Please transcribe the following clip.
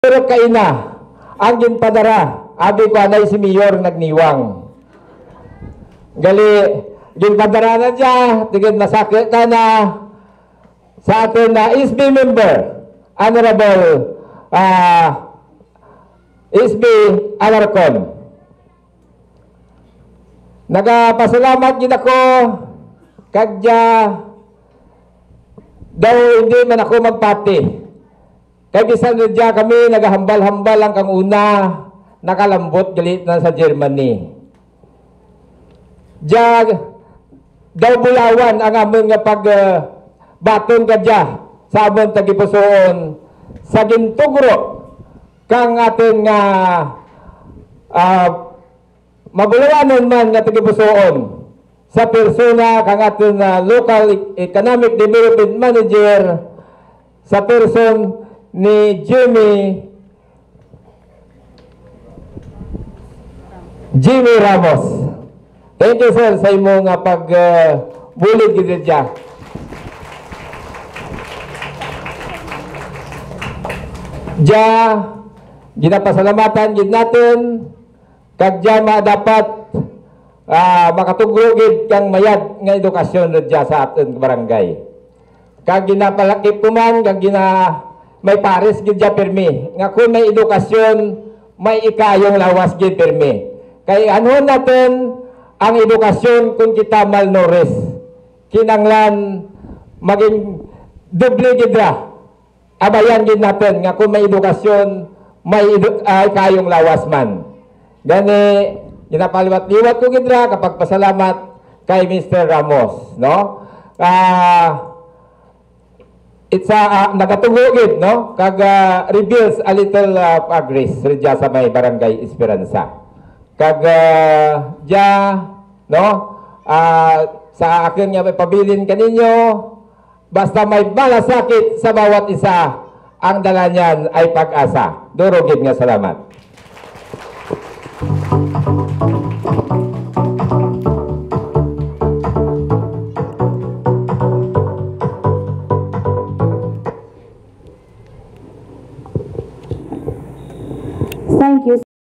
Pero kaina, ang ginpadara, abi ko anay si Mayor nagniwang. Gali, ginpadara na dya, tigid masakit ka na sa atin na SB member, Honorable SB Alarcon. Nagapasalamat gid ako kagya daw hindi man ako magpati. Kaya bisan dyan kami nagahambal-hambal lang kang una nakalambot galit na sa Germany. Diyan daw bulawan ang amon nga baton ka dyan sa amon tagipusoon sa gintugro kang atin nga mabulawanon man nga tagipusoon sa persona kang atin local economic development manager sa person ni Jimmy Ramos. Thank you sir sa imong pagbulig gid dyan. Ginapasalamatan gid natin kag dapat makatugro kang mayad nga edukasyon dyan sa ating barangay. Kag ginapalakip ko man, kag may pares gid dyan pirmi. Nga kung may edukasyon, may ikayong lawas gid pirmi. Kay anuhon natin ang edukasyon kung kita malnourished. Kinanglan maging doble gid ra. Abayan gid natin nga kung may edukasyon, may ikayong lawas man. Gani, ginapaliwat-liwat ko gid ra kapag pasalamat kay Mr. Ramos, no? It's nagatugugid, no? Kag reveals a little progress dyan sa may Barangay Esperanza. Kag no? Sa akin nga may pabilin kaninyo, basta may malasakit sa bawat isa, ang dala niyan ay pag-asa. Durugid nga salamat.